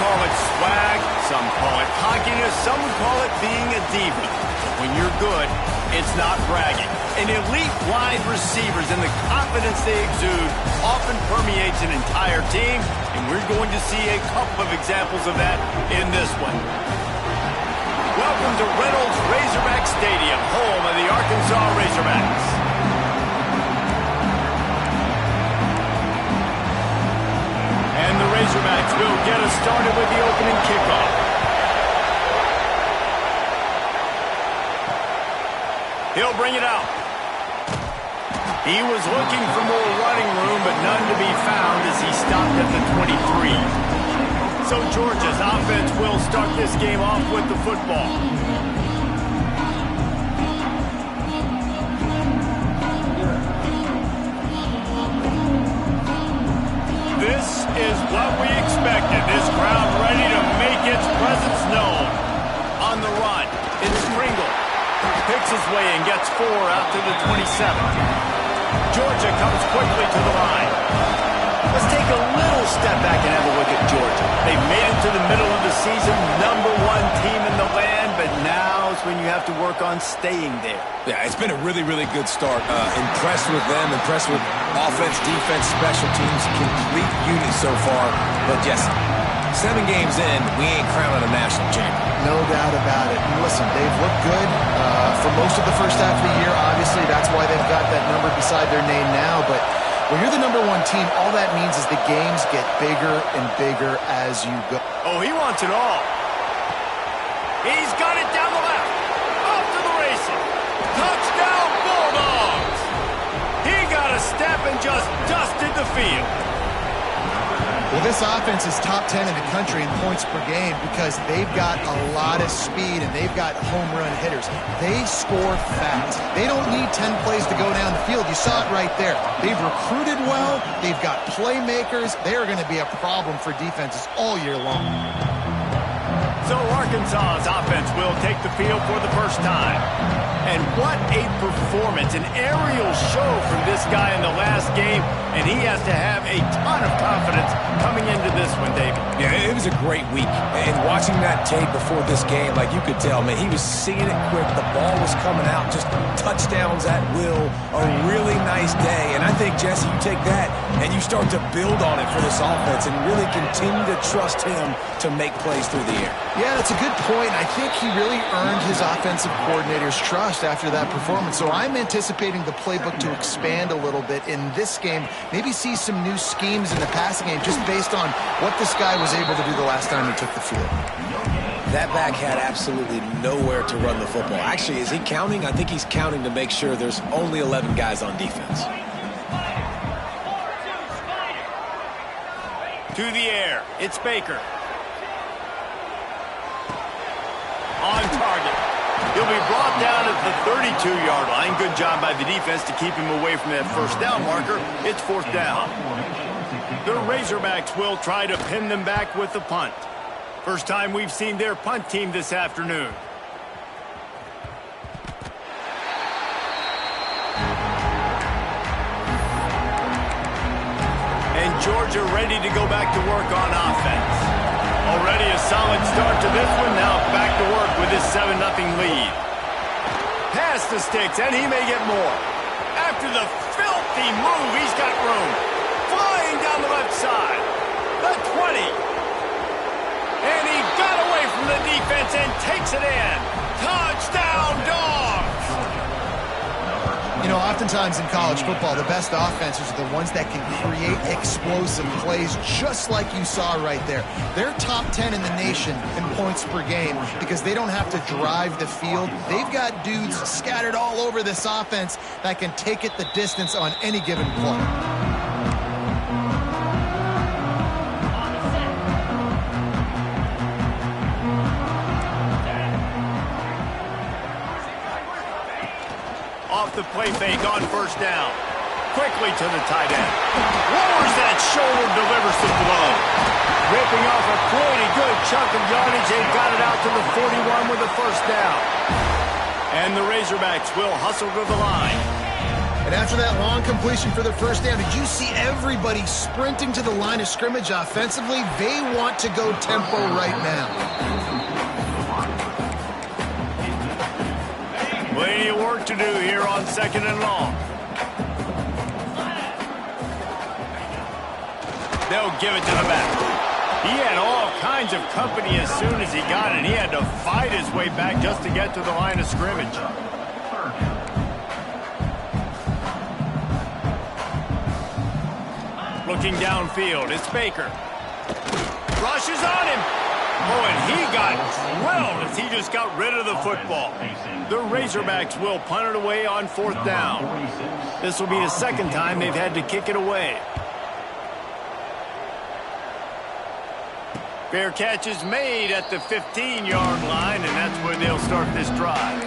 call it swag, some call it cockiness, some would call it being a diva. But when you're good, it's not bragging. An elite wide receivers and the confidence they exude often permeates an entire team, and we're going to see a couple of examples of that in this one. Welcome to Reynolds Razorback Stadium, home of the Arkansas Razorbacks. And the Razorbacks will get us started with the opening kickoff. He'll bring it out. He was looking for more running room, but none to be found as he stopped at the 23. So Georgia's offense will start this game off with the football. This is what we expected. This crowd ready to make its presence known. On the run, it's Pringle. Picks his way and gets 4 out to the 27. Georgia comes quickly to the line. Let's take a little step back and have a look at Georgia. They've made it to the middle of the season, #1 team in the land, but now is when you have to work on staying there. Yeah, it's been a really, really good start. Impressed with them, impressed with offense, defense, special teams, complete unit so far. But yes, 7 games in, we ain't crowning a national champion. No doubt about it. And listen, they've looked good for most of the first half of the year. Obviously, that's why they've got that number beside their name now. But when you're the #1 team, all that means is the games get bigger and bigger as you go. Oh, he wants it all. He's got it down the left. Off to the races. Touchdown, Bulldogs. He got a step and just dusted the field. Well, this offense is top 10 in the country in points per game because they've got a lot of speed and they've got home run hitters. They score fast. They don't need 10 plays to go down the field. You saw it right there. They've recruited well. They've got playmakers. They are going to be a problem for defenses all year long. So Arkansas's offense will take the field for the first time. And what a performance, an aerial show from this guy in the last game, and he has to have a ton of confidence coming into this one, David. Yeah, it was a great week. And watching that tape before this game, like you could tell, man, he was seeing it quick. The ball was coming out, just touchdowns at will. A really nice day. And I think, Jesse, you take that and you start to build on it for this offense and really continue to trust him to make plays through the air. Yeah, that's a good point. I think he really earned his offensive coordinator's trust after that performance. So I'm anticipating the playbook to expand a little bit in this game. Maybe see some new schemes in the passing game just based on what this guy was able to do the last time he took the field. That back had absolutely nowhere to run the football. Actually, is he counting? I think he's counting to make sure there's only 11 guys on defense. To the air, it's Baker. On target. He'll be brought down at the 32-yard line. Good job by the defense to keep him away from that first down marker. It's 4th down. The Razorbacks will try to pin them back with the punt. First time we've seen their punt team this afternoon. And Georgia ready to go back to work on offense. Already a solid start to this one. Now back to work with his 7-0 lead. Pass the sticks, and he may get more. After the filthy move, he's got room. Flying down the left side. The 20. And he got away from the defense and takes it in. Touchdown, Dogs! You know, oftentimes in college football, the best offenses are the ones that can create explosive plays just like you saw right there. They're top 10 in the nation in points per game because they don't have to drive the field. They've got dudes scattered all over this offense that can take it the distance on any given play. Off the play fake on first down. Quickly to the tight end. Lowers that shoulder, delivers the blow. Ripping off a pretty good chunk of yardage. They got it out to the 41 with the first down. And the Razorbacks will hustle to the line. And after that long completion for the first down, did you see everybody sprinting to the line of scrimmage offensively? They want to go tempo right now. Plenty of work to do here on 2nd and long. They'll give it to the back. He had all kinds of company as soon as he got it. He had to fight his way back just to get to the line of scrimmage. Looking downfield, it's Baker. Rushes on him. Oh, and he got drilled as he just got rid of the football. The Razorbacks will punt it away on 4th down. This will be the second time they've had to kick it away. Fair catch is made at the 15-yard line, and that's where they'll start this drive.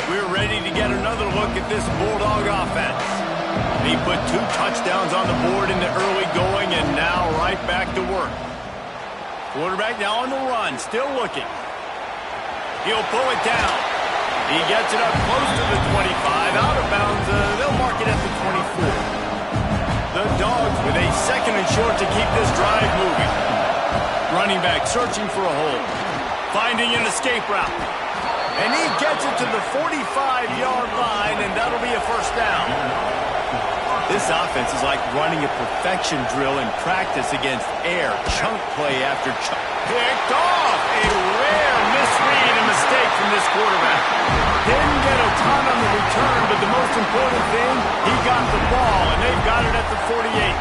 We're ready to get another look at this Bulldog offense. He put 2 touchdowns on the board in the early going, and now right back to work. Quarterback now on the run, still looking. He'll pull it down. He gets it up close to the 25, out of bounds. They'll mark it at the 24. The Dogs with a 2nd and short to keep this drive moving. Running back searching for a hole. Finding an escape route. And he gets it to the 45-yard line, and that'll be a first down. This offense is like running a perfection drill in practice against air. Chunk play after chunk. Picked off. A rare misread and mistake from this quarterback. Didn't get a ton on the return, but the most important thing, he got the ball, and they've got it at the 48.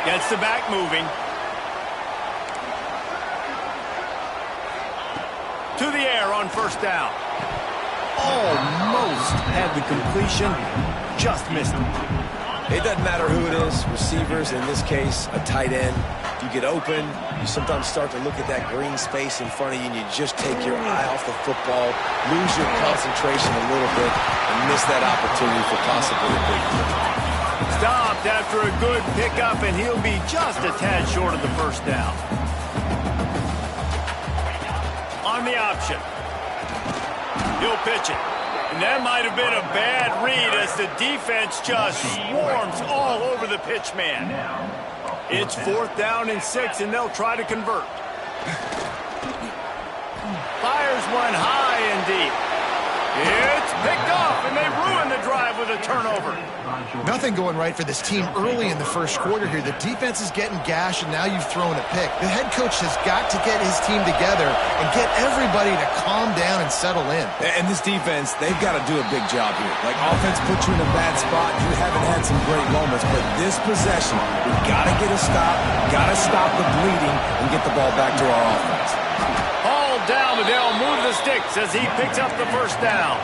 Gets the back moving. To the air on first down. Almost had the completion. Just missed it. It doesn't matter who it is. Receivers, in this case, a tight end. You get open. You sometimes start to look at that green space in front of you, and you just take your eye off the football, lose your concentration a little bit, and miss that opportunity for possibly a big play. Stopped after a good pickup, and he'll be just a tad short of the first down. On the option. He'll pitch it. And that might have been a bad read as the defense just swarms all over the pitch man. It's 4th down and 6, and they'll try to convert. Fires one high and deep. It's picked off, and they ruin the drive with a turnover. Nothing going right for this team early in the first quarter here. The defense is getting gashed, and now you've thrown a pick. The head coach has got to get his team together and get everybody to calm down and settle in. And this defense, they've got to do a big job here. Like, offense puts you in a bad spot. You haven't had some great moments, but this possession, we've got to get a stop, got to stop the bleeding, and get the ball back to our offense. Hauled down, but they'll move the sticks as he picks up the first down.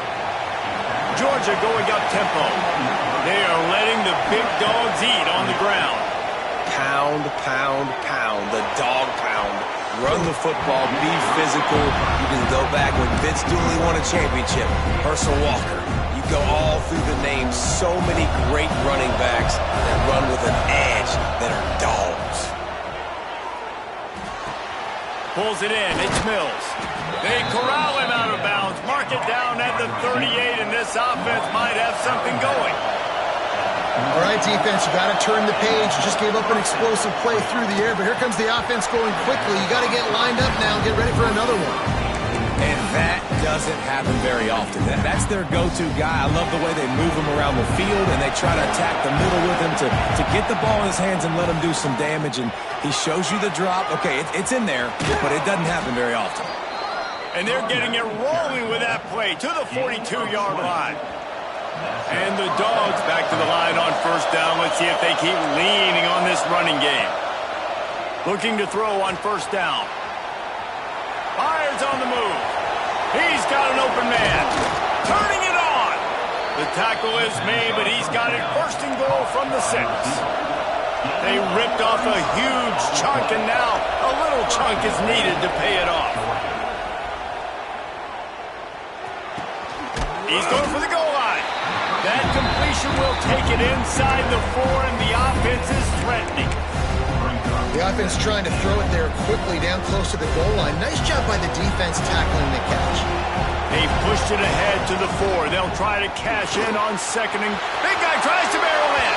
Georgia going up tempo. They are letting the big dogs eat on the ground. Pound, pound, pound. The dog pound. Run the football. Be physical. You can go back when Vince Dooley won a championship. Herschel Walker. You go all through the names. So many great running backs that run with an edge that are dogs. Pulls it in. It's Mills. They corral him out of bounds. Mark it down at the 38, and this offense might have something going. All right, defense, you got to turn the page. You just gave up an explosive play through the air, but here comes the offense going quickly. You got to get lined up now and get ready for another one. And that doesn't happen very often. That's their go-to guy. I love the way they move him around the field, and they try to attack the middle with him to get the ball in his hands and let him do some damage. And he shows you the drop. Okay, it's in there, but it doesn't happen very often. And they're getting it rolling with that play to the 42-yard line. And the Dogs back to the line on first down. Let's see if they keep leaning on this running game. Looking to throw on first down. Fires on the move. He's got an open man. Turning it on. The tackle is made, but he's got it first and goal from the 6. They ripped off a huge chunk, and now a little chunk is needed to pay it off. He's going for the goal line. That completion will take it inside the 4, and the offense is threatening. The offense trying to throw it there quickly down close to the goal line. Nice job by the defense tackling the catch. They pushed it ahead to the 4. They'll try to cash in on second. And big guy tries to barrel in.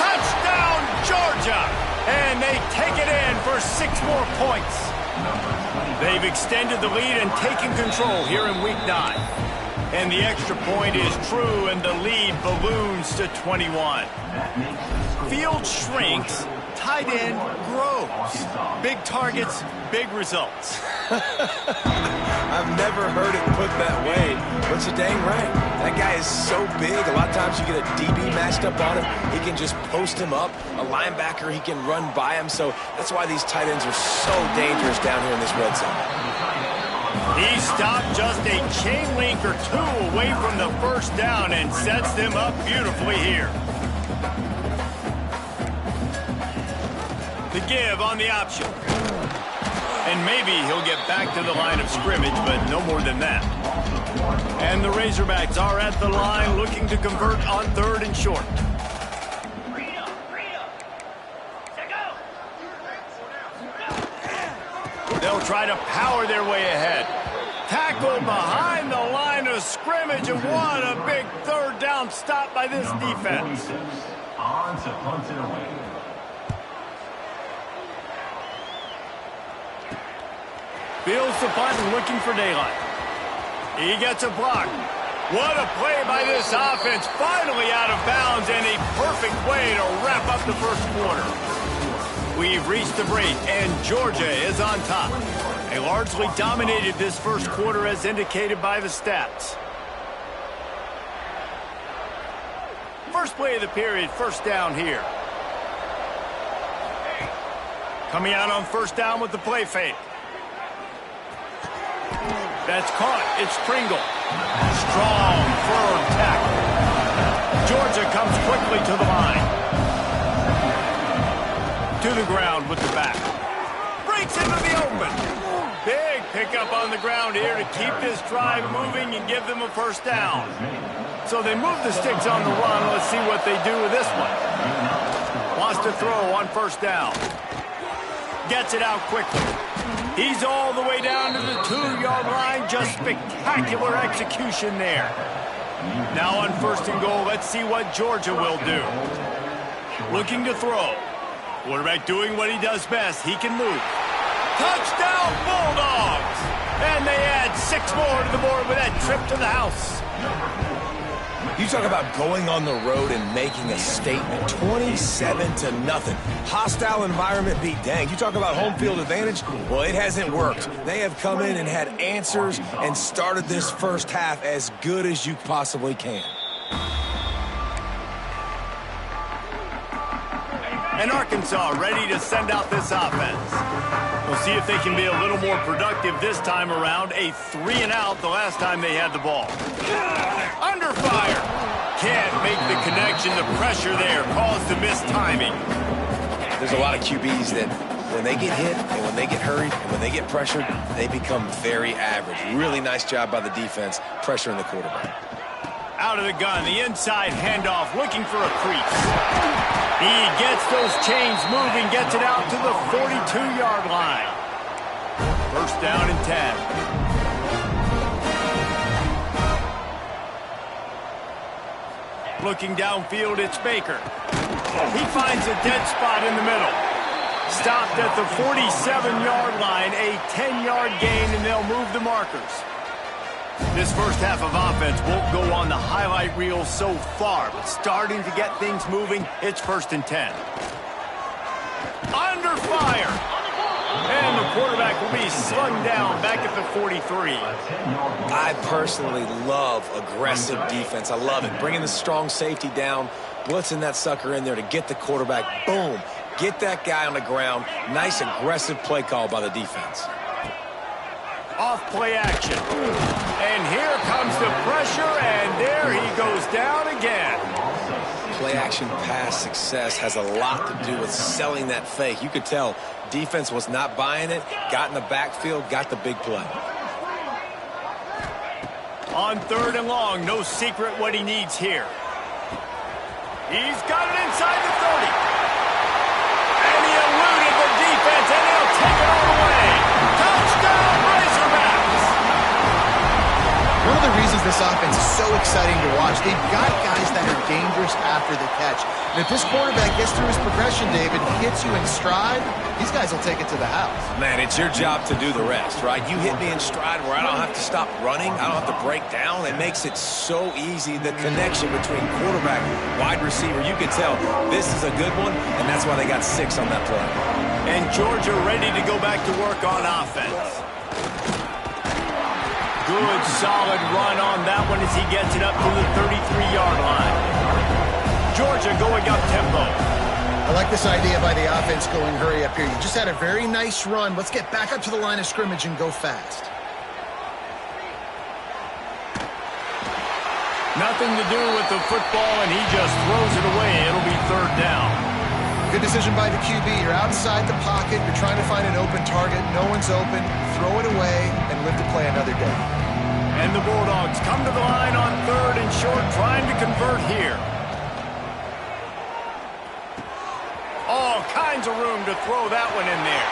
Touchdown, Georgia! And they take it in for 6 more points. They've extended the lead and taken control here in Week 9. And the extra point is true, and the lead balloons to 21. Field shrinks, tight end grows. Big targets, big results. I've never heard it put that way, but you're dang right. That guy is so big. A lot of times you get a DB matched up on him. He can just post him up. A linebacker, he can run by him. So that's why these tight ends are so dangerous down here in this red zone. He stopped just a chain link or 2 away from the first down and sets them up beautifully here. The give on the option. And maybe he'll get back to the line of scrimmage, but no more than that. And the Razorbacks are at the line looking to convert on 3rd and short. They'll try to power their way ahead. Tackled behind the line of scrimmage, and what a big 3rd down stop by this defense. On to punt it away. Fields the punt and looking for daylight. He gets a block. What a play by this offense. Finally out of bounds, and a perfect way to wrap up the first quarter. We've reached the break, and Georgia is on top. They largely dominated this first quarter as indicated by the stats. First play of the period, first down here. Coming out on first down with the play fake. That's caught. It's Pringle. Strong, firm tackle. Georgia comes quickly to the line. To the ground with the back. Breaks into the open. Big pickup on the ground here to keep this drive moving and give them a first down. So they move the sticks on the run. Let's see what they do with this one. Wants to throw on first down. Gets it out quickly. He's all the way down to the 2-yard line. Just spectacular execution there. Now on first and goal, let's see what Georgia will do. Looking to throw. Quarterback doing what he does best. He can move. Touchdown, Bulldogs! And they add 6 more to the board with that trip to the house. You talk about going on the road and making a statement. 27-0. Hostile environment be danged. You talk about home field advantage? Well, it hasn't worked. They have come in and had answers and started this first half as good as you possibly can. And Arkansas ready to send out this offense. We'll see if they can be a little more productive this time around. A 3-and-out the last time they had the ball. Under fire. Can't make the connection. The pressure there caused the missed timing. There's a lot of QBs that when they get hit and when they get hurried and when they get pressured, they become very average. Really nice job by the defense pressuring the quarterback. Out of the gun, the inside handoff, looking for a crease. He gets those chains moving, gets it out to the 42-yard line. First down and 10. Looking downfield, it's Baker. He finds a dead spot in the middle. Stopped at the 47-yard line, a 10-yard gain, and they'll move the markers. This first half of offense won't go on the highlight reel so far, but starting to get things moving, it's first and 10. Under fire! And the quarterback will be slung down back at the 43. I personally love aggressive defense. I love it. Bringing the strong safety down, blitzing that sucker in there to get the quarterback. Boom. Get that guy on the ground. Nice aggressive play call by the defense. Off play action. And here comes the pressure, and there he goes down again. Play action pass success has a lot to do with selling that fake. You could tell defense was not buying it, got in the backfield, got the big play. On third and long, no secret what he needs here. He's got it inside the 30. And he eluded the defense, and they'll take it all away. Touchdown, Razorbacks! this offense is so exciting to watch. They've got guys that are dangerous after the catch. And if this quarterback gets through his progression, David, hits you in stride, these guys will take it to the house. Man, it's your job to do the rest, right? You hit me in stride where I don't have to stop running. I don't have to break down. It makes it so easy, the connection between quarterback, wide receiver. You can tell this is a good one, and that's why they got 6 on that play. And Georgia ready to go back to work on offense. Good, solid run on that one as he gets it up to the 33-yard line. Georgia going up tempo. I like this idea by the offense going hurry up here. You just had a very nice run. Let's get back up to the line of scrimmage and go fast. Nothing to do with the football, and he just throws it away. It'll be 3rd down. Good decision by the QB. You're outside the pocket. You're trying to find an open target. No one's open. Throw it away and live to play another day. And the Bulldogs come to the line on 3rd and short, trying to convert here. All kinds of room to throw that one in there.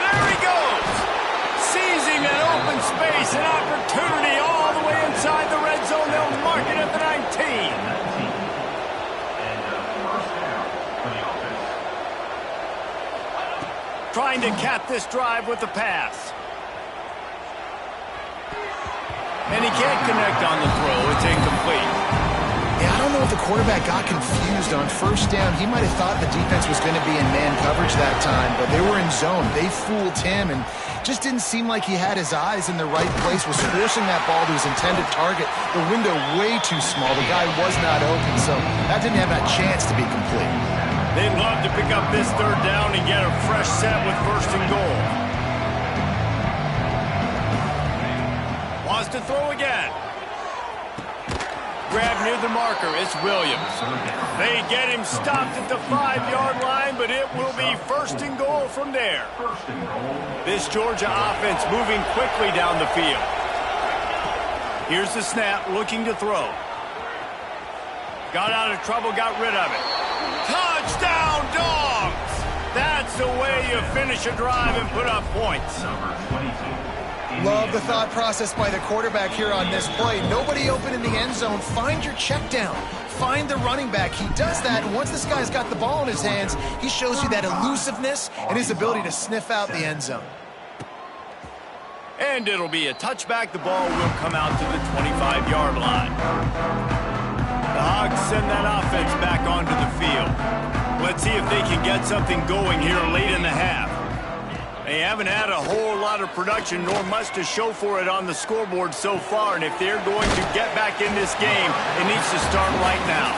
There he goes! Seizing an open space, an opportunity all the way inside the red zone. They'll mark it at the 19. Trying to cap this drive with the pass. And he can't connect on the throw. It's incomplete. Yeah, I don't know if the quarterback got confused on 1st down. He might have thought the defense was going to be in man coverage that time, but they were in zone. They fooled him and just didn't seem like he had his eyes in the right place, was forcing that ball to his intended target. The window way too small. The guy was not open, so that didn't have that chance to be complete. They'd love to pick up this 3rd down and get a fresh set with 1st and goal. Wants to throw again. Grab near the marker. It's Williams. They get him stopped at the 5-yard line, but it will be 1st and goal from there. This Georgia offense moving quickly down the field. Here's the snap, looking to throw. Got out of trouble, got rid of it. Touchdown, Dogs! That's the way you finish a drive and put up points. Love the thought process by the quarterback here on this play. Nobody open in the end zone. Find your check down. Find the running back. He does that, and once this guy's got the ball in his hands, he shows you that elusiveness and his ability to sniff out the end zone. And it'll be a touchback. The ball will come out to the 25-yard line. The Hogs send that offense back onto the field. Let's see if they can get something going here late in the half. They haven't had a whole lot of production, nor much to show for it on the scoreboard so far, and if they're going to get back in this game, it needs to start right now.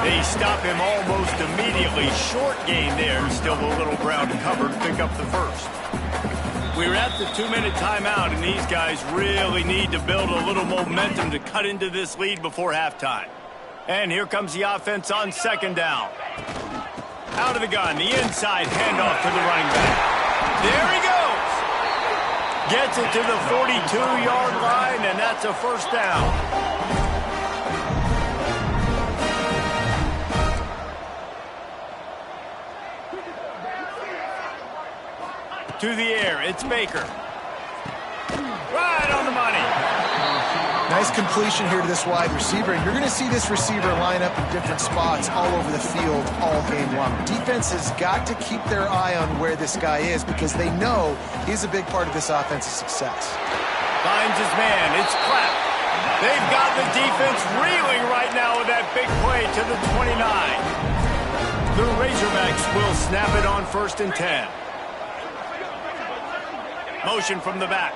They stop him almost immediately. Short gain there. Still a little ground to cover to pick up the 1st. We're at the 2-minute timeout, and these guys really need to build a little momentum to cut into this lead before halftime. And here comes the offense on 2nd down. Out of the gun, the inside handoff to the running back. There he goes. Gets it to the 42-yard line, and that's a 1st down. To the air, it's Baker. Right on the money. Nice completion here to this wide receiver. And you're going to see this receiver line up in different spots all over the field all game long. Defense has got to keep their eye on where this guy is because they know he's a big part of this offense's success. Finds his man. It's Clapp. They've got the defense reeling right now with that big play to the 29. The Razorbacks will snap it on 1st and 10. Motion from the back.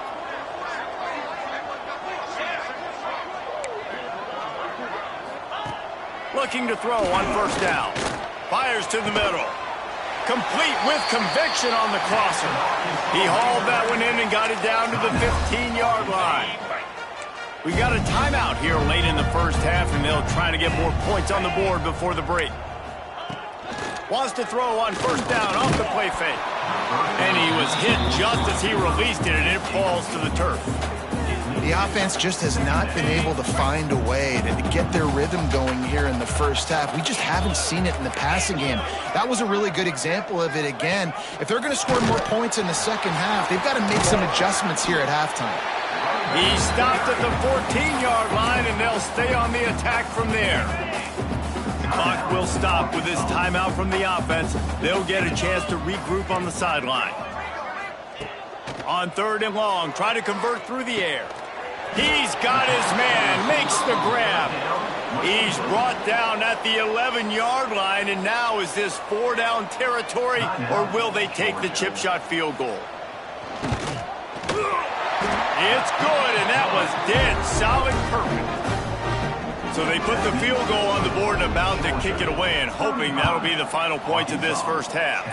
Looking to throw on 1st down. Fires to the middle. Complete with conviction on the crosser. He hauled that one in and got it down to the 15-yard line. We got a timeout here late in the 1st half, and they'll try to get more points on the board before the break. Wants to throw on 1st down off the play fake. And he was hit just as he released it, and it falls to the turf. The offense just has not been able to find a way to get their rhythm going here in the 1st half. We just haven't seen it in the passing game. That was a really good example of it again. If they're going to score more points in the 2nd half, they've got to make some adjustments here at halftime. He stopped at the 14-yard line, and they'll stay on the attack from there. The clock will stop with this timeout from the offense. They'll get a chance to regroup on the sideline. On 3rd and long, try to convert through the air. He's got his man, makes the grab. He's brought down at the 11-yard line, and now is this 4-down territory, or will they take the chip shot field goal? It's good, and that was dead solid, perfect. So they put the field goal on the board and about to kick it away, and hoping that'll be the final point of this first half.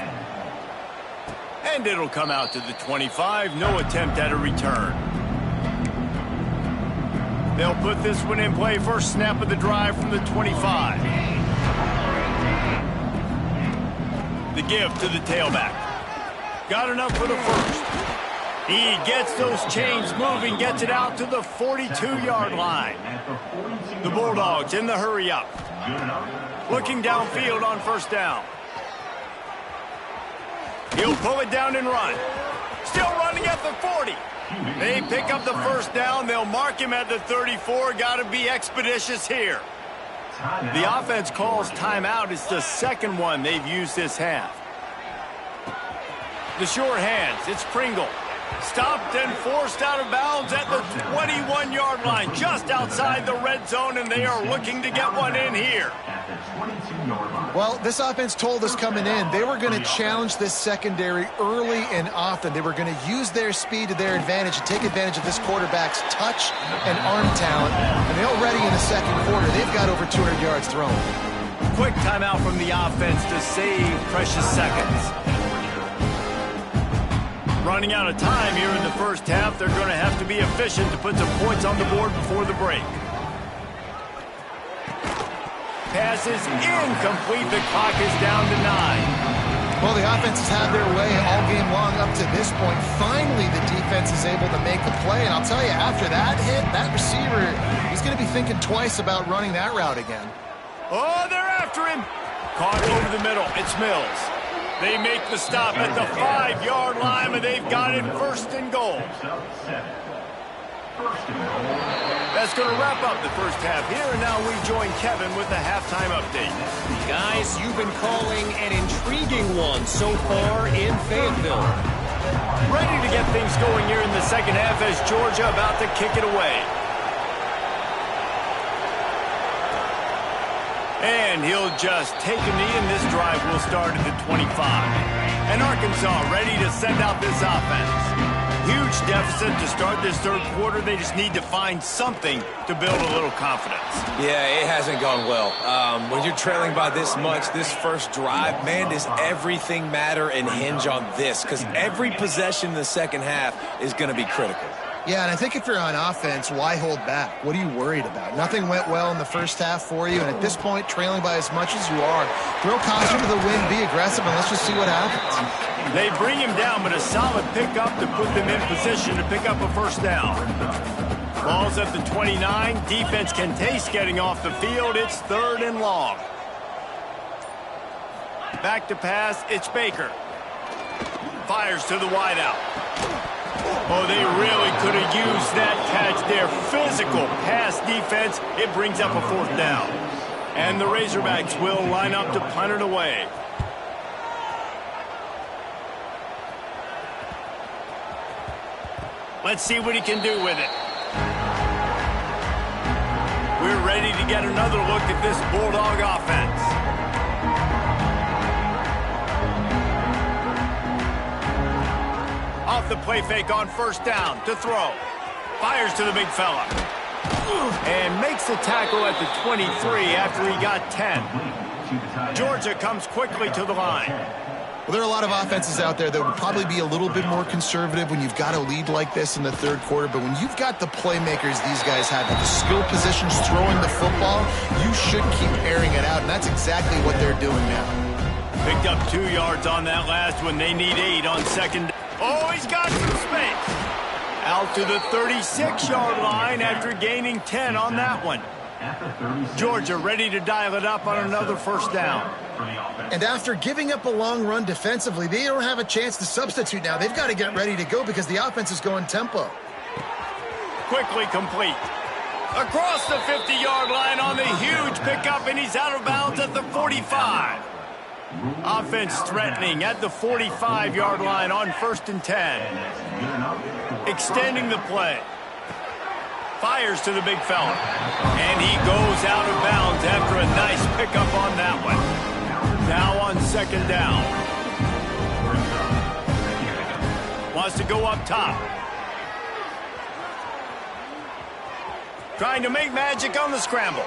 And it'll come out to the 25, no attempt at a return. They'll put this one in play, first snap of the drive from the 25. The give to the tailback. Got enough for the first. He gets those chains moving, gets it out to the 42-yard line. The Bulldogs in the hurry up. Looking downfield on first down. He'll pull it down and run. Still running at the 40. They pick up the first down. They'll mark him at the 34. Got to be expeditious here. The offense calls timeout. It's the second one they've used this half. The sure hands. It's Pringle. Stopped and forced out of bounds at the 21-yard line, just outside the red zone, and they are looking to get one in here. Well, this offense told us coming in they were going to challenge this secondary early and often. They were going to use their speed to their advantage and take advantage of this quarterback's touch and arm talent. And they're already in the second quarter. They've got over 200 yards thrown. Quick timeout from the offense to save precious seconds. Running out of time here in the first half. They're going to have to be efficient to put some points on the board before the break. Pass is incomplete. The clock is down to 9. Well, the offense has had their way all game long up to this point. Finally, the defense is able to make a play. And I'll tell you, after that hit, that receiver, he's going to be thinking twice about running that route again. Oh, they're after him. Caught over the middle. It's Mills. They make the stop at the 5-yard line, and they've got it first and goal. That's going to wrap up the first half here, and now we join Kevin with the halftime update. Guys, you've been calling an intriguing one so far in Fayetteville. Ready to get things going here in the second half as Georgia about to kick it away. And he'll just take a knee, and this drive will start at the 25. And Arkansas ready to send out this offense. Huge deficit to start this third quarter. They just need to find something to build a little confidence. Yeah, it hasn't gone well. When you're trailing by this much, this first drive, man, does everything matter and hinge on this? Because every possession in the second half is going to be critical. Yeah, and I think if you're on offense, why hold back? What are you worried about? Nothing went well in the first half for you, and at this point, trailing by as much as you are, throw caution to the wind, be aggressive, and let's just see what happens. They bring him down, but a solid pickup to put them in position to pick up a first down. Ball's at the 29. Defense can taste getting off the field. It's 3rd and long. Back to pass. It's Baker. Fires to the wideout. Oh, they really could have used that catch there. Physical pass defense. It brings up a 4th down. And the Razorbacks will line up to punt it away. Let's see what he can do with it. We're ready to get another look at this Bulldog offense. Off the play fake on first down to throw. Fires to the big fella. And makes the tackle at the 23 after he got 10. Georgia comes quickly to the line. Well, there are a lot of offenses out there that would probably be a little bit more conservative when you've got a lead like this in the third quarter. But when you've got the playmakers these guys have at the skill positions throwing the football, you should keep airing it out. And that's exactly what they're doing now. Picked up 2 yards on that last one. They need 8 on second. Oh, he's got some space. Out to the 36-yard line after gaining 10 on that one. Georgia ready to dial it up on another first down. And after giving up a long run defensively, they don't have a chance to substitute now. They've got to get ready to go because the offense is going tempo. quickly complete. Across the 50-yard line on the huge pickup, and he's out of bounds at the 45. Offense threatening at the 45-yard line on 1st and 10. Extending the play. Fires to the big fella. And he goes out of bounds after a nice pickup on that one. Now on 2nd down. Wants to go up top. Trying to make magic on the scramble.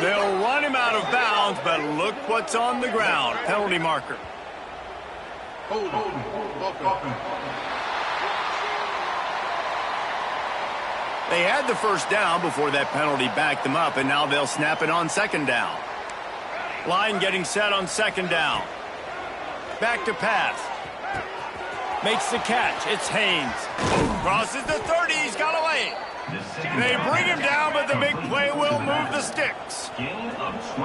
They'll run him out of bounds, but look what's on the ground. Penalty marker. They had the 1st down before that penalty backed them up, and now they'll snap it on 2nd down. Line getting set on 2nd down. Back to pass. Makes the catch. It's Haynes. Crosses the 30. He's got away. They bring him down, but the big play will move the sticks.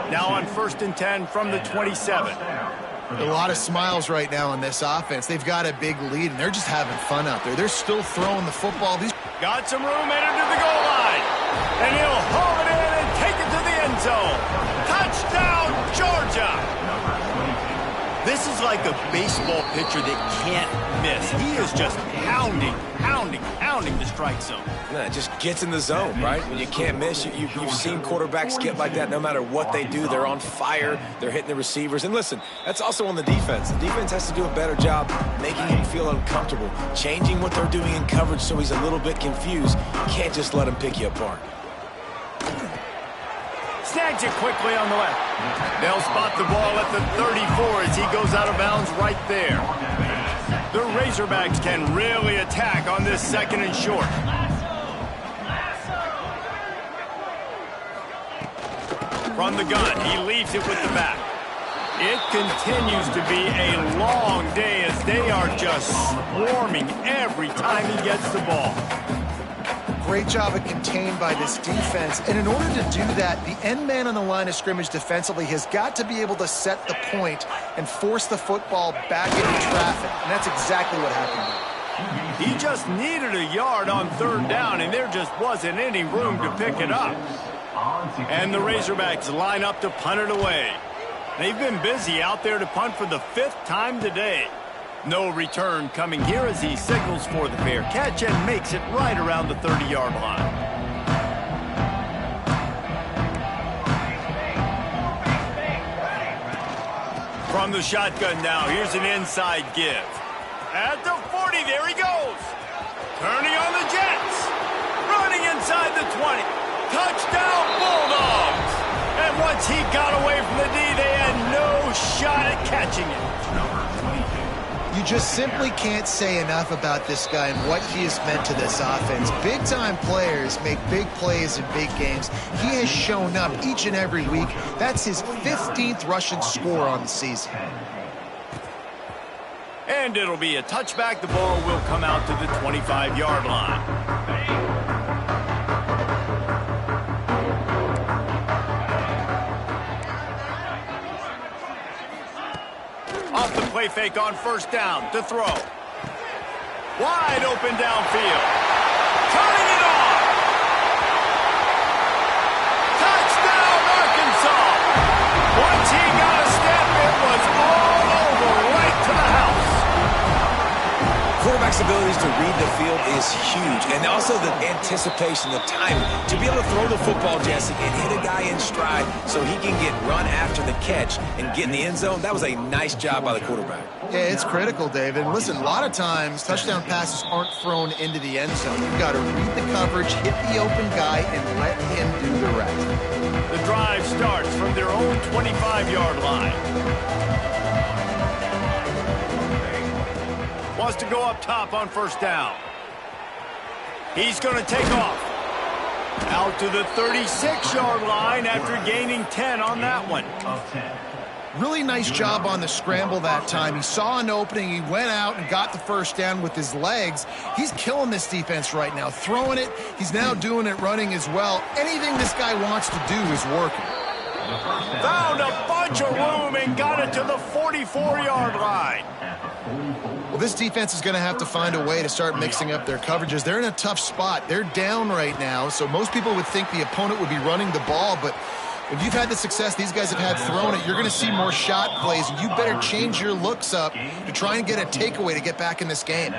Now on 1st and 10 from the 27. A lot of smiles right now on this offense. They've got a big lead, and they're just having fun out there. They're still throwing the football. Got some room headed to the goal line. And he'll haul it in and take it to the end zone. Touchdown, Georgia! This is like a baseball pitcher that can't miss. He is just pounding the strike zone. It just gets in the zone, right? When you can't miss, you've seen quarterbacks get like that no matter what they do. They're on fire. They're hitting the receivers. And listen, that's also on the defense. The defense has to do a better job making him feel uncomfortable, changing what they're doing in coverage so he's a little bit confused. You can't just let him pick you apart. Snags it quickly on the left. They'll spot the ball at the 34 as he goes out of bounds right there. The Razorbacks can really attack on this 2nd and short. From the gun, he leaves it with the back. It continues to be a long day as they are just swarming every time he gets the ball. Great job of contained by this defense. And in order to do that, the end man on the line of scrimmage defensively has got to be able to set the point and force the football back into traffic. And that's exactly what happened there. He just needed a yard on 3rd down, and there just wasn't any room to pick it up. And the Razorbacks line up to punt it away. They've been busy out there to punt for the 5th time today. No return coming here as he signals for the fair catch and makes it right around the 30-yard line. From the shotgun now, here's an inside give. At the 40, there he goes. Turning on the Jets. Running inside the 20. Touchdown, Bulldogs. And once he got away from the D, they had no shot at catching it. You just simply can't say enough about this guy and what he has meant to this offense. Big-time players make big plays in big games. He has shown up each and every week. That's his 15th rushing score on the season. And it'll be a touchback. The ball will come out to the 25-yard line. Off the play fake on 1st down to throw. Wide open downfield. Turning it on. Touchdown, Arkansas. Once he got a step, it was all over right to the house. Quarterback's abilities to read the field is huge, and also the anticipation, the timing. To be able to throw the football, Jesse, and hit a guy in stride so he can get run after the catch and get in the end zone, that was a nice job by the quarterback. Yeah, it's critical, David. And listen, a lot of times touchdown passes aren't thrown into the end zone. You've got to read the coverage, hit the open guy, and let him do the rest. The drive starts from their own 25-yard line. Wants to go up top on 1st down. He's going to take off. Out to the 36-yard line after gaining 10 on that one. Really nice job on the scramble that time. He saw an opening. He went out and got the 1st down with his legs. He's killing this defense right now. Throwing it. He's now doing it running as well. Anything this guy wants to do is working. Found a bunch of room and got it to the 44-yard line. Well, this defense is going to have to find a way to start mixing up their coverages. They're in a tough spot. They're down right now, so most people would think the opponent would be running the ball, but if you've had the success these guys have had throwing it, you're going to see more shot plays. You better change your looks up to try and get a takeaway to get back in this game.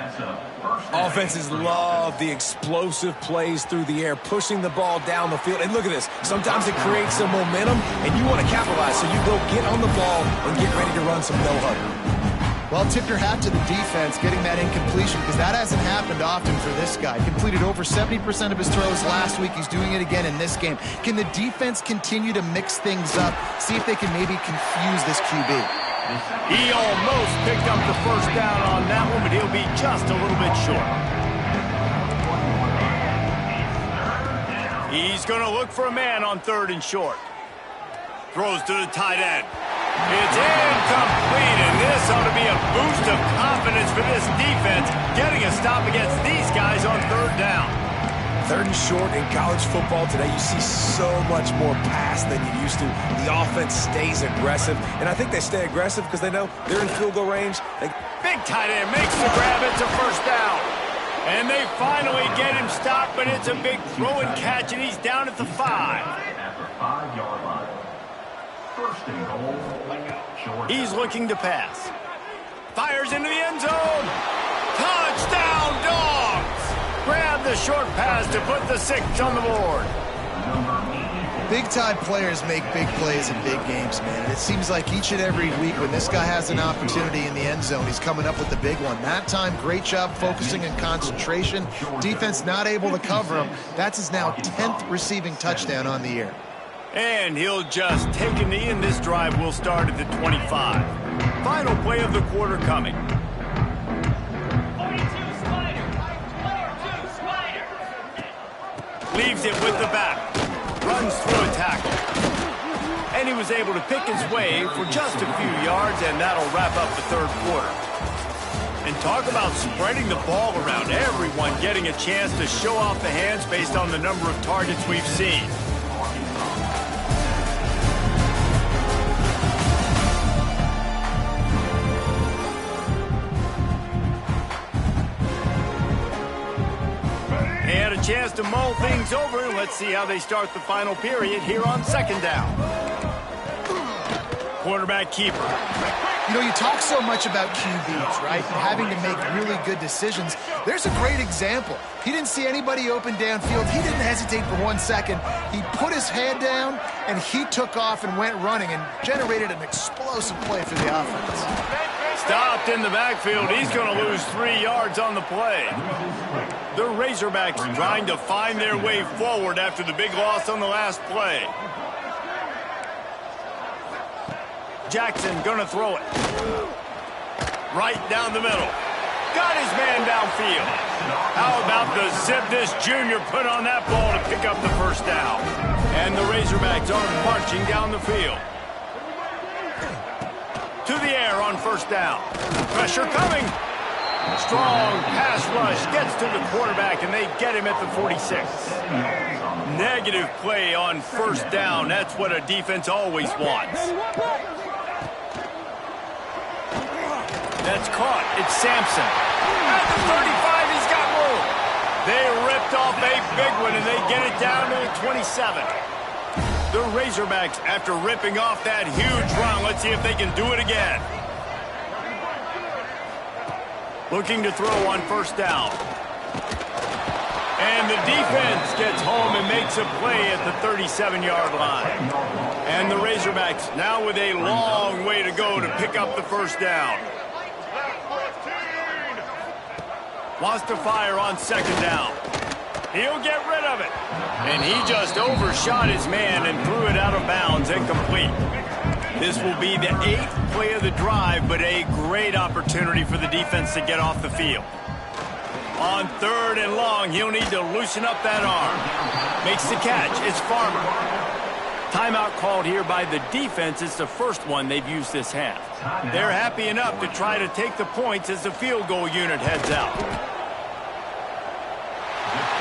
Offenses love the explosive plays through the air, pushing the ball down the field. And look at this. Sometimes it creates some momentum, and you want to capitalize, so you go get on the ball and get ready to run some no-huddle. Well, tip your hat to the defense getting that incompletion, because that hasn't happened often for this guy. Completed over 70% of his throws last week. He's doing it again in this game. Can the defense continue to mix things up, see if they can maybe confuse this QB? He almost picked up the first down on that one, but he'll be just a little bit short. He's going to look for a man on 3rd and short. Throws to the tight end. It's incomplete, and this ought to be a boost of confidence for this defense, getting a stop against these guys on 3rd down. 3rd and short in college football today, you see so much more pass than you used to. The offense stays aggressive, and I think they stay aggressive because they know they're in field goal range. Big tight end makes the grab. It's a 1st down. And they finally get him stopped, but it's a big throw and catch, and he's down at the 5. At the 5-yard line. 1st and goal. He's looking to pass. Fires into the end zone. Touchdown, Dogs! Grab the short pass to put the 6 on the board. Big-time players make big plays in big games, man. And it seems like each and every week when this guy has an opportunity in the end zone, he's coming up with the big one. That time, great job focusing and concentration. Defense not able to cover him. That's his now 10th receiving touchdown on the year. And he'll just take a knee, and this drive will start at the 25. Final play of the quarter coming. 42 slider. 42 slider. Leaves it with the back. Runs through a tackle. And he was able to pick his way for just a few yards, and that'll wrap up the 3rd quarter. And talk about spreading the ball around. Everyone getting a chance to show off the hands based on the number of targets we've seen. Chance to mull things over, and let's see how they start the final period here on 2nd down. Quarterback keeper. You know, you talk so much about QBs, right? Having to make really good decisions. There's a great example. He didn't see anybody open downfield. He didn't hesitate for 1 second. He put his head down, and he took off and went running and generated an explosive play for the offense. Stopped in the backfield. He's going to lose 3 yards on the play. The Razorbacks trying to find their way forward after the big loss on the last play. Jackson going to throw it. Right down the middle. Got his man downfield. How about the zip this junior put on that ball to pick up the 1st down? And the Razorbacks are marching down the field. To the air on 1st down. Pressure coming. Strong pass rush gets to the quarterback, and they get him at the 46. Negative play on 1st down. That's what a defense always wants. That's caught. It's Sampson. At the 35, he's got room. They ripped off a big one, and they get it down to the 27. The Razorbacks, after ripping off that huge run, let's see if they can do it again. Looking to throw on 1st down. And the defense gets home and makes a play at the 37-yard line. And the Razorbacks now with a long way to go to pick up the 1st down. Wants to fire on 2nd down. He'll get rid of it. And he just overshot his man and threw it out of bounds, incomplete. This will be the 8th play of the drive, but a great opportunity for the defense to get off the field. On 3rd and long, he'll need to loosen up that arm. Makes the catch. It's Farmer. Timeout called here by the defense. It's the 1st one they've used this half. They're happy enough to try to take the points as the field goal unit heads out.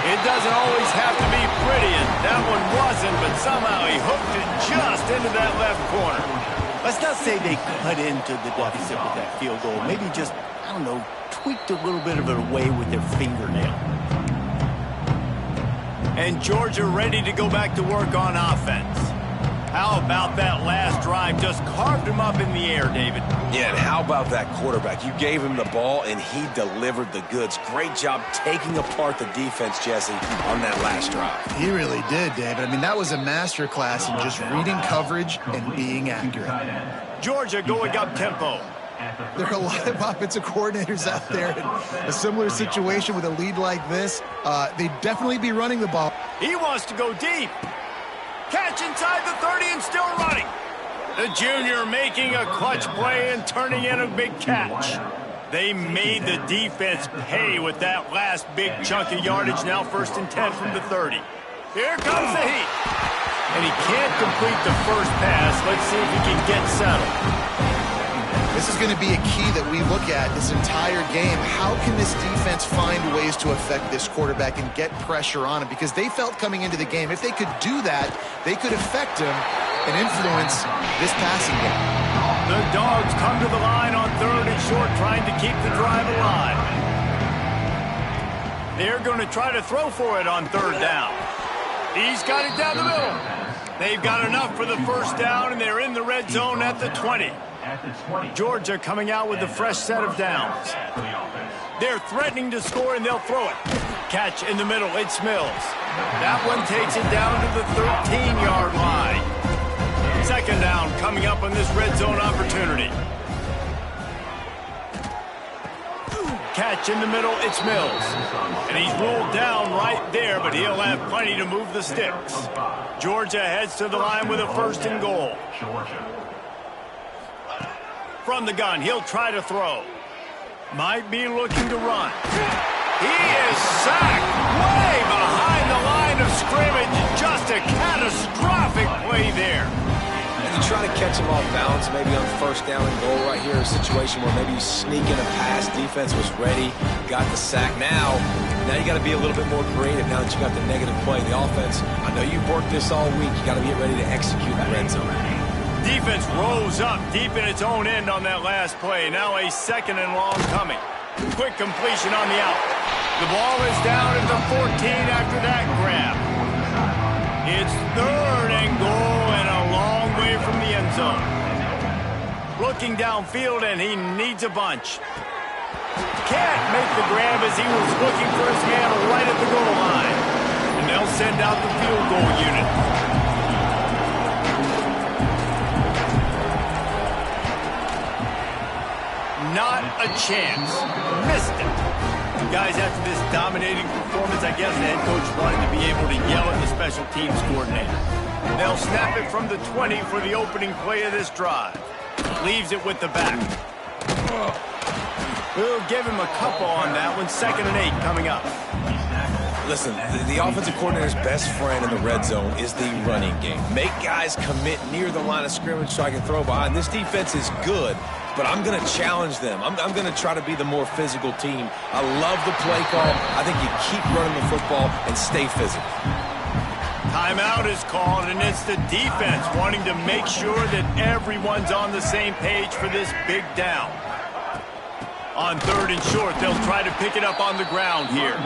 It doesn't always have to be pretty, and that one wasn't, but somehow he hooked it just into that left corner. Let's not say they cut into the deficit with that field goal. Maybe just, I don't know, tweaked a little bit of it away with their fingernail. And Georgia ready to go back to work on offense. How about that last drive? Just carved him up in the air, David. Yeah, and how about that quarterback? You gave him the ball, and he delivered the goods. Great job taking apart the defense, Jesse, on that last drive. He really did, David. I mean, that was a masterclass in just reading coverage and being accurate. Georgia going up tempo. There are a lot of offensive coordinators out there in a similar situation with a lead like this. They'd definitely be running the ball. He wants to go deep. Catch inside the 30 and still running. The junior making a clutch play and turning in a big catch. They made the defense pay with that last big chunk of yardage. Now 1st and 10 from the 30. Here comes the heat. And he can't complete the first pass. Let's see if he can get settled. This is going to be a key that we look at this entire game. How can this defense find ways to affect this quarterback and get pressure on him? Because they felt coming into the game, if they could do that, they could affect him and influence this passing game. The Dogs come to the line on 3rd and short, trying to keep the drive alive. They're going to try to throw for it on 3rd down. He's got it down the middle. They've got enough for the 1st down, and they're in the red zone at the 20. Georgia coming out with a fresh set of downs. They're threatening to score, and they'll throw it. Catch in the middle. It's Mills. That one takes it down to the 13-yard line. 2nd down coming up on this red zone opportunity. Catch in the middle. It's Mills. And he's ruled down right there, but he'll have plenty to move the sticks. Georgia heads to the line with a 1st and goal. From the gun, he'll try to throw. Might be looking to run. He is sacked way behind the line of scrimmage. Just a catastrophic play there. And you try to catch him off balance, maybe on 1st down and goal right here, a situation where maybe you sneak in a pass, defense was ready, got the sack. Now you got to be a little bit more creative now that you got the negative play in the offense. I know you've worked this all week. You got to get ready to execute the red zone. Defense rose up deep in its own end on that last play. Now a 2nd and long coming. Quick completion on the out. The ball is down at the 14 after that grab. It's 3rd and goal and a long way from the end zone. Looking downfield, and he needs a bunch. Can't make the grab as he was looking for his man right at the goal line. And they'll send out the field goal unit. Not a chance. Missed it. Guys, after this dominating performance, I guess the head coach wanted to be able to yell at the special teams coordinator. They'll snap it from the 20 for the opening play of this drive. Leaves it with the back. We'll give him a couple on that one. 2nd and 8 coming up. Listen, the offensive coordinator's best friend in the red zone is the running game. Make guys commit near the line of scrimmage so I can throw behind. This defense is good, but I'm going to challenge them. I'm going to try to be the more physical team. I love the play call. I think you keep running the football and stay physical. Timeout is called, and it's the defense wanting to make sure that everyone's on the same page for this big down. On 3rd and short, they'll try to pick it up on the ground here.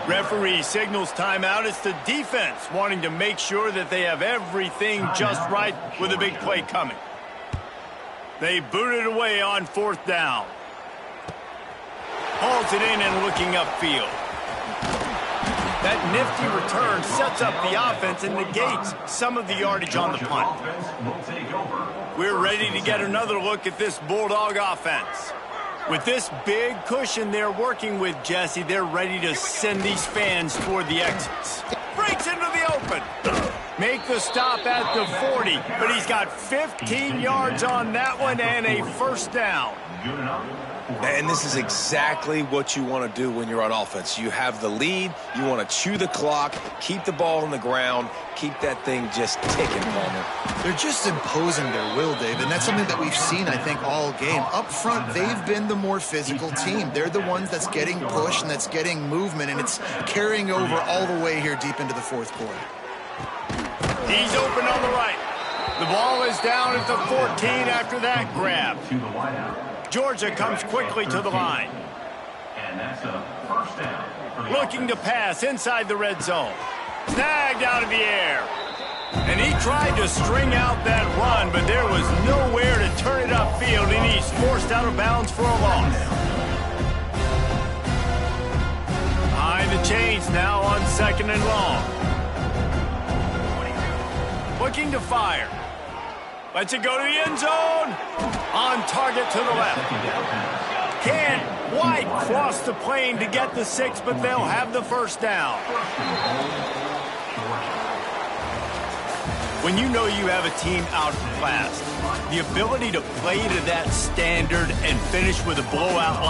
Referee signals timeout. It's the defense wanting to make sure that they have everything just right with a big play coming. They boot it away on 4th down. Hauls it in and looking upfield. That nifty return sets up the offense and negates some of the yardage on the punt. We're ready to get another look at this Bulldog offense. With this big cushion they're working with, Jesse, they're ready to send these fans toward the exits. Breaks into the open. Make the stop at the 40, but he's got 15 yards on that one and a 1st down. And this is exactly what you want to do when you're on offense. You have the lead. You want to chew the clock, keep the ball on the ground, keep that thing just ticking, Palmer. They're just imposing their will, David, and that's something that we've seen, I think, all game. Up front, they've been the more physical team. They're the ones that's getting pushed and that's getting movement, and it's carrying over all the way here deep into the fourth quarter. He's open on the right. The ball is down at the 14 after that grab. To the wideout. Georgia comes quickly to the line. And that's a first down. For the Looking to pass inside the red zone. Snagged out of the air. And he tried to string out that run, but there was nowhere to turn it upfield, and he's forced out of bounds for a loss. Behind the chains now on 2nd and long. Looking to fire. Lets it go to the end zone. On target to the left. Can't quite cross the plane to get the 6, but they'll have the first down. When you know you have a team outclassed, the ability to play to that standard and finish with a blowout like